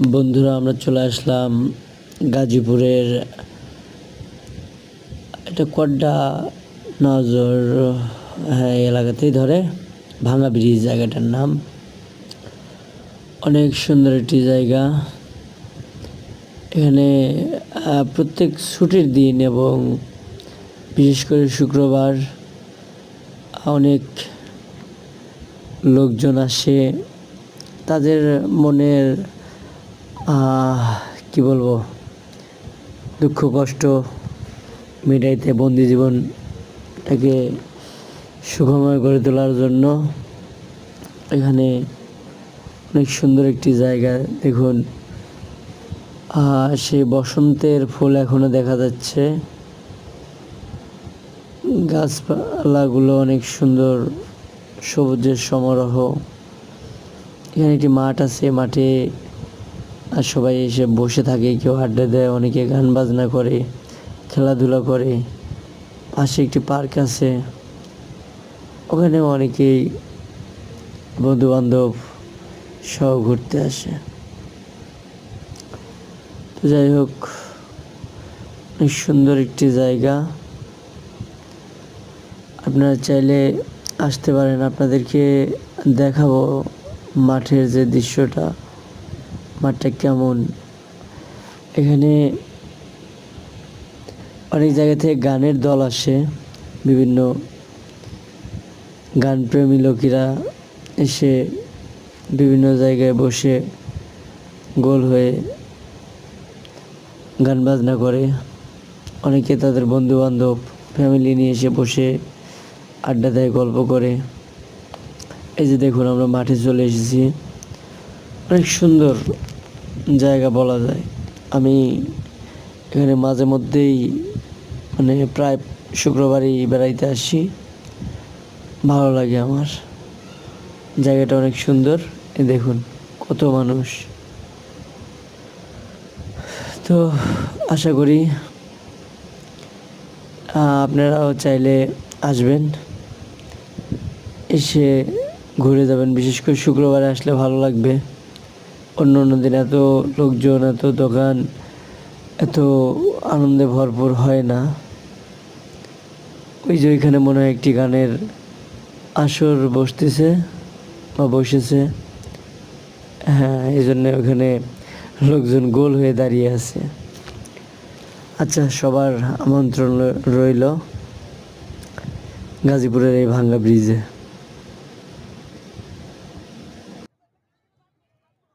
বন্ধুরা, আমরা চলে আসলাম গাজীপুরের এটা কড্ডা নজর, হ্যাঁ, এই এলাকাতেই ধরে ভাঙা ব্রিজ জায়গাটার নাম। অনেক সুন্দর একটি জায়গা। এখানে প্রত্যেক ছুটির দিন এবং বিশেষ করে শুক্রবার অনেক লোকজন আসে তাদের মনের কি বলবো, দুঃখ কষ্ট মেটাইতে, বন্দি জীবনটাকে সুখময় করে তোলার জন্য। এখানে অনেক সুন্দর একটি জায়গা। দেখুন, সেই বসন্তের ফুল এখনো দেখা যাচ্ছে। গাছপালাগুলো অনেক সুন্দর, সবুজের সমারোহ। এখানে একটি মাঠ আছে, মাঠে সবাই এসে বসে থাকে, কেউ আড্ডা দেয়, অনেকে গান বাজনা করে, খেলাধুলা করে। পাশে একটি পার্ক আছে, ওখানে অনেকেই বন্ধু বান্ধব সহ ঘুরতে আসে। তো যাই হোক, অনেক সুন্দর একটি জায়গা। আপনারা চাইলে আসতে পারেন, আপনাদেরকে দেখাবো মাঠের যে দৃশ্যটা, মাঠটা কেমন। এখানে অনেক জায়গা থেকে গানের দল আসে, বিভিন্ন গানপ্রেমী লোকেরা এসে বিভিন্ন জায়গায় বসে গোল হয়ে গান বাজনা করে। অনেকে তাদের বন্ধু বান্ধব ফ্যামিলি নিয়ে এসে বসে আড্ডা দেয়, গল্প করে। এই যে দেখুন, আমরা মাঠে চলে এসেছি। অনেক সুন্দর জায়গা বলা যায়। আমি এখানে মাঝে মধ্যেই প্রায় শুক্রবারই বেড়াইতে আসি, ভালো লাগে আমার। জায়গাটা অনেক সুন্দর। দেখুন কত মানুষ। তো আশা করি আপনারাও চাইলে আসবেন, এসে ঘুরে যাবেন। বিশেষ করে শুক্রবারে আসলে ভালো লাগবে। অন্য দিন এত লোকজন, এত দোকান, এত আনন্দে ভরপুর হয় না। ওই যে ওইখানে মনে হয় একটি গানের আসর বসতেছে বা বসেছে, হ্যাঁ, এই জন্য ওখানে লোকজন গোল হয়ে দাঁড়িয়ে আছে। আচ্ছা, সবার আমন্ত্রণ রইল গাজীপুরের এই ভাঙ্গা ব্রিজে।